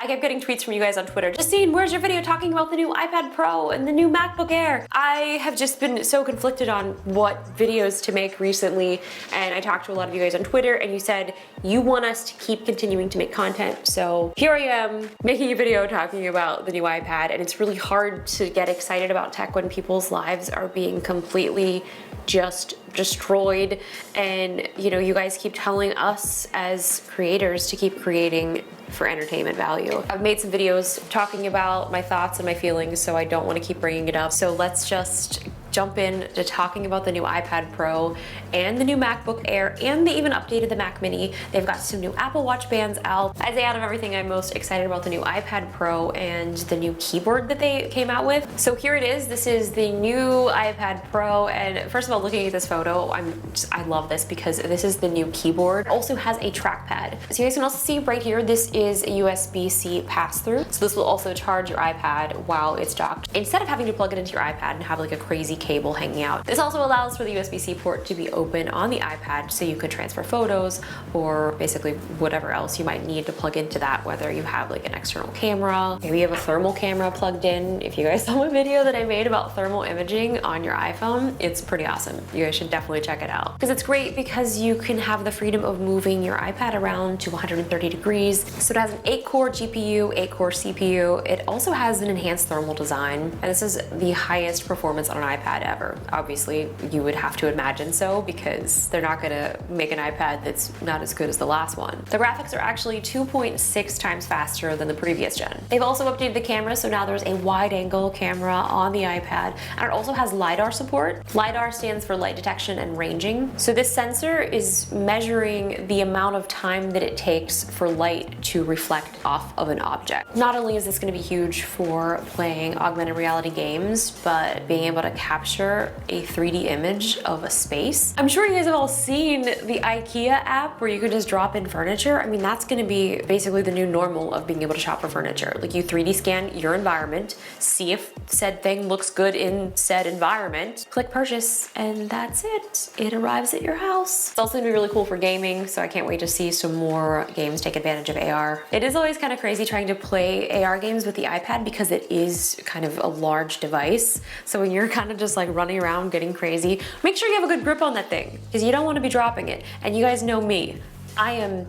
I kept getting tweets from you guys on Twitter. Justine, where's your video talking about the new iPad Pro and the new MacBook Air? I have just been so conflicted on what videos to make recently, and I talked to a lot of you guys on Twitter, and you said you want us to keep continuing to make content. So here I am making a video talking about the new iPad, and it's really hard to get excited about tech when people's lives are being completely just destroyed, and you guys keep telling us as creators to keep creating for entertainment value. I've made some videos talking about my thoughts and my feelings, so I don't want to keep bringing it up. So let's just jump in to talking about the new iPad Pro and the new MacBook Air, and they even updated the Mac Mini. They've got some new Apple Watch bands out. I'd say out of everything, I'm most excited about the new iPad Pro and the new keyboard that they came out with. So here it is. This is the new iPad Pro, and first of all, looking at this photo, I love this because this is the new keyboard. It also has a trackpad. So you guys can also see right here, this is a USB-C pass-through. So this will also charge your iPad while it's docked, instead of having to plug it into your iPad and have like a crazy cable hanging out. This also allows for the USB-C port to be open on the iPad, so you could transfer photos or basically whatever else you might need to plug into that, whether you have like an external camera, maybe you have a thermal camera plugged in. If you guys saw a video that I made about thermal imaging on your iPhone, it's pretty awesome. You guys should definitely check it out, because it's great because you can have the freedom of moving your iPad around to 130 degrees. So it has an 8-core GPU, 8-core CPU. It also has an enhanced thermal design, and this is the highest performance on an iPad ever. Obviously, you would have to imagine so, because they're not gonna make an iPad that's not as good as the last one. The graphics are actually 2.6 times faster than the previous gen. They've also updated the camera, so now there's a wide-angle camera on the iPad, and it also has LiDAR support. LiDAR stands for light detection and ranging. So this sensor is measuring the amount of time that it takes for light to reflect off of an object. Not only is this gonna be huge for playing augmented reality games, but being able to capture a 3D image of a space. I'm sure you guys have all seen the IKEA app where you can just drop in furniture. I mean, that's gonna be basically the new normal of being able to shop for furniture. Like, you 3D scan your environment, see if said thing looks good in said environment, click purchase, and that's it. It arrives at your house. It's also gonna be really cool for gaming, so I can't wait to see some more games take advantage of AR. It is always kind of crazy trying to play AR games with the iPad because it is kind of a large device. So when you're kind of just like running around getting crazy, make sure you have a good grip on that thing, because you don't want to be dropping it. And you guys know me. I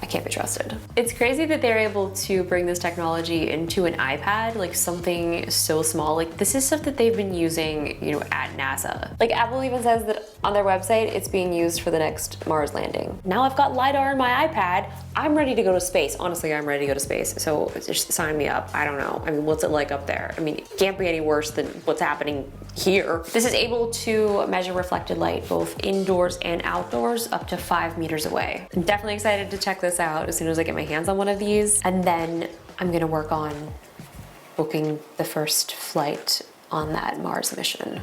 can't be trusted. It's crazy that they're able to bring this technology into an iPad, like something so small. Like, this is stuff that they've been using, at NASA. Like, Apple even says that on their website, it's being used for the next Mars landing. Now I've got LiDAR in my iPad. I'm ready to go to space. Honestly, I'm ready to go to space. So just sign me up. I don't know. I mean, what's it like up there? I mean, it can't be any worse than what's happening here. This is able to measure reflected light both indoors and outdoors up to 5 meters away. I'm definitely excited to check this out as soon as I get my hands on one of these, and then I'm gonna work on booking the first flight on that Mars mission.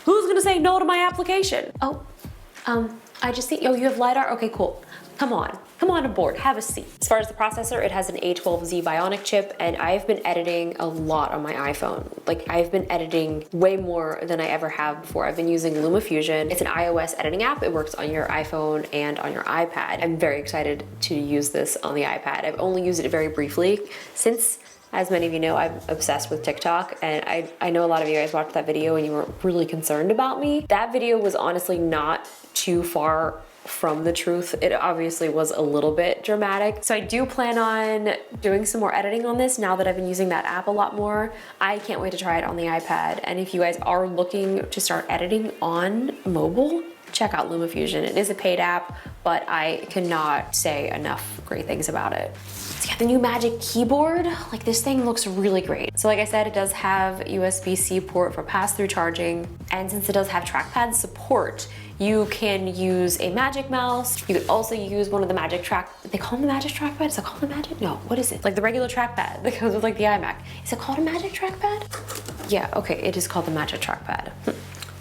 Who's gonna say no to my application? You have LiDAR? Okay, cool. Come on aboard, have a seat. As far as the processor, it has an A12Z Bionic chip, and I've been editing a lot on my iPhone. Like, I've been editing way more than I ever have before. I've been using LumaFusion. It's an iOS editing app. It works on your iPhone and on your iPad. I'm very excited to use this on the iPad. I've only used it very briefly since, as many of you know, I'm obsessed with TikTok, and I know a lot of you guys watched that video and you were really concerned about me. That video was honestly not too far from the truth. It obviously was a little bit dramatic. So I do plan on doing some more editing on this now that I've been using that app a lot more. I can't wait to try it on the iPad. And if you guys are looking to start editing on mobile, check out LumaFusion. It is a paid app, but I cannot say enough great things about it. So yeah, the new Magic Keyboard, like, this thing looks really great. So like I said, it does have USB-C port for pass-through charging, and since it does have trackpad support, you can use a Magic Mouse. You could also use one of the Magic they call them the Magic Trackpad? Is it called the Magic? No, what is it? Like the regular trackpad that goes with like the iMac. Is it called a Magic Trackpad? Yeah, okay, it is called the Magic Trackpad.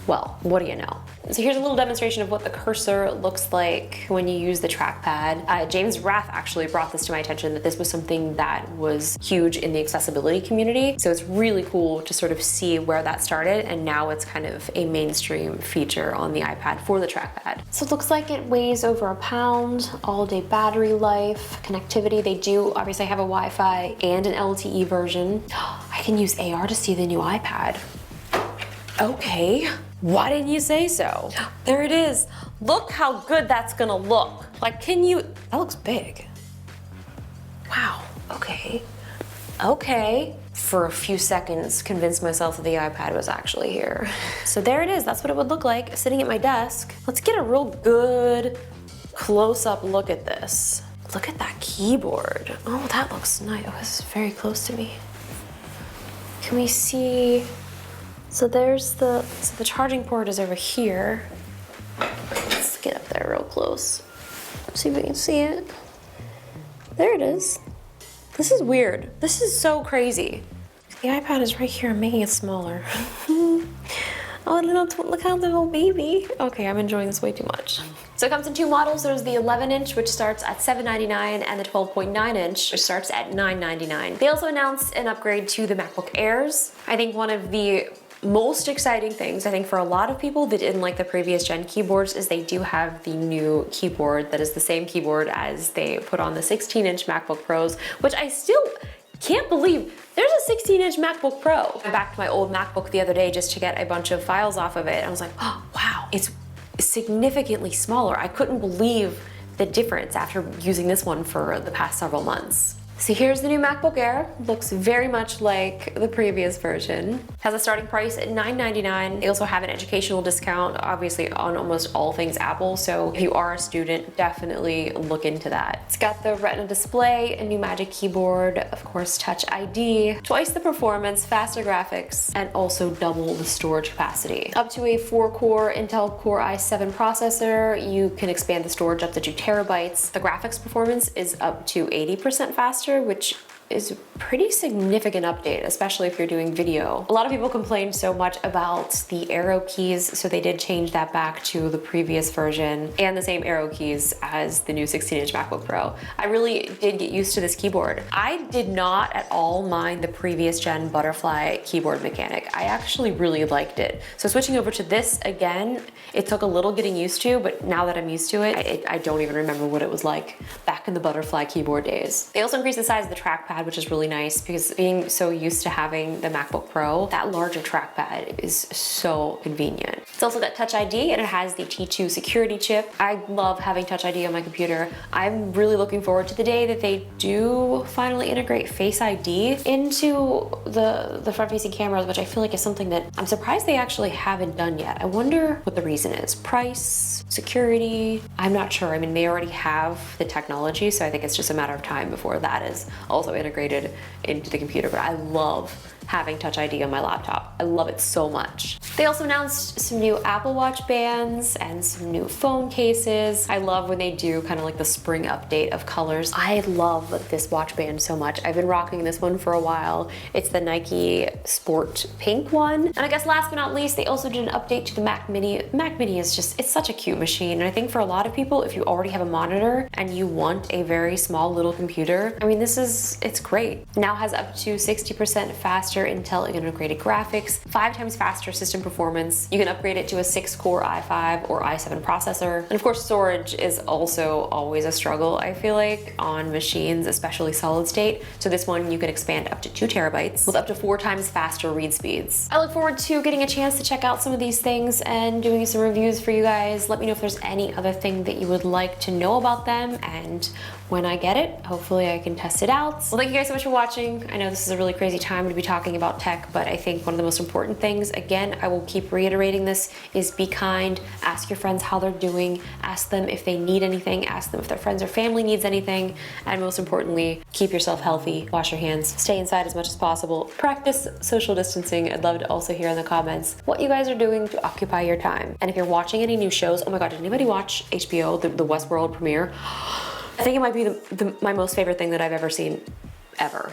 well, what do you know? So here's a little demonstration of what the cursor looks like when you use the trackpad. James Rath actually brought this to my attention, that this was something that was huge in the accessibility community. So it's really cool to sort of see where that started, and now it's kind of a mainstream feature on the iPad for the trackpad. So it looks like it weighs over a pound, all-day battery life, connectivity. They do obviously have a Wi-Fi and an LTE version. I can use AR to see the new iPad. Okay. Why didn't you say so? There it is. Look how good that's gonna look. Like, that looks big. Wow, okay. Okay. For a few seconds, convinced myself that the iPad was actually here. So there it is, that's what it would look like sitting at my desk. Let's get a real good close-up look at this. Look at that keyboard. Oh, that looks nice. Oh, this is very close to me. Can we see? So there's the charging port is over here. Let's get up there real close. See if we can see it. There it is. This is weird. This is so crazy. The iPad is right here. I'm making it smaller. Oh, look how little baby. Okay, I'm enjoying this way too much. So it comes in two models. There's the 11-inch, which starts at $799, and the 12.9-inch, which starts at $999. They also announced an upgrade to the MacBook Airs. I think one of the most exciting things, I think, for a lot of people that didn't like the previous gen keyboards is they do have the new keyboard that is the same keyboard as they put on the 16-inch MacBook Pros, which I still can't believe there's a 16-inch MacBook Pro. I backed my old MacBook the other day just to get a bunch of files off of it, and I was like, oh, wow, it's significantly smaller. I couldn't believe the difference after using this one for the past several months. So here's the new MacBook Air. Looks very much like the previous version. Has a starting price at $999. They also have an educational discount, obviously, on almost all things Apple. So if you are a student, definitely look into that. It's got the Retina display, a new Magic Keyboard, of course, Touch ID, twice the performance, faster graphics, and also double the storage capacity. Up to a 4-core Intel Core i7 processor. You can expand the storage up to 2 terabytes. The graphics performance is up to 80% faster, which is a pretty significant update, especially if you're doing video. A lot of people complained so much about the arrow keys, so they did change that back to the previous version and the same arrow keys as the new 16-inch MacBook Pro. I really did get used to this keyboard. I did not at all mind the previous gen butterfly keyboard mechanic. I actually really liked it. So switching over to this again, it took a little getting used to, but now that I'm used to it, I don't even remember what it was like back in the butterfly keyboard days. They also increased the size of the trackpad, which is really nice because being so used to having the MacBook Pro, that larger trackpad is so convenient. It's also got Touch ID and it has the T2 security chip. I love having Touch ID on my computer. I'm really looking forward to the day that they do finally integrate Face ID into the front-facing cameras, which I feel like is something that I'm surprised they actually haven't done yet. I wonder what the reason is. Price, security, I'm not sure. I mean, they already have the technology, so I think it's just a matter of time before that is also integrated into the computer, but I love having Touch ID on my laptop. I love it so much. They also announced some new Apple Watch bands and some new phone cases. I love when they do kind of like the spring update of colors. I love this watch band so much. I've been rocking this one for a while. It's the Nike Sport Pink one. And I guess last but not least, they also did an update to the Mac Mini. Mac Mini is just, it's such a cute machine. And I think for a lot of people, if you already have a monitor and you want a very small little computer, I mean, it's great. Now has up to 60% faster Intel integrated graphics, 5 times faster system performance. You can upgrade it to a 6-core i5 or i7 processor. And of course, storage is also always a struggle, I feel like, on machines, especially solid state. So this one you can expand up to 2 terabytes with up to 4 times faster read speeds. I look forward to getting a chance to check out some of these things and doing some reviews for you guys. Let me know if there's any other thing that you would like to know about them, and when I get it, hopefully I can test it out. Well, thank you guys so much for watching. I know this is a really crazy time to be talking about tech, but I think one of the most important things, again, I will keep reiterating this, is be kind, ask your friends how they're doing, ask them if they need anything, ask them if their friends or family needs anything, and most importantly, keep yourself healthy, wash your hands, stay inside as much as possible, practice social distancing. I'd love to also hear in the comments what you guys are doing to occupy your time. And if you're watching any new shows, oh my God, did anybody watch HBO, the Westworld premiere? I think it might be my most favorite thing that I've ever seen, ever.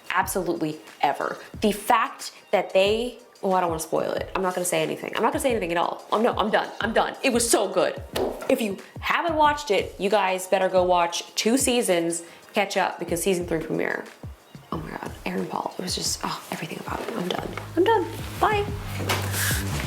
Absolutely ever. The fact that they Oh, I don't want to spoil it. I'm not going to say anything. I'm not going to say anything at all. Oh no, I'm done. I'm done. It was so good. If you haven't watched it, you guys better go watch 2 seasons, catch up, because season 3 premiere. Oh my God, Aaron Paul. It was just, oh, everything about it. I'm done. I'm done. Bye.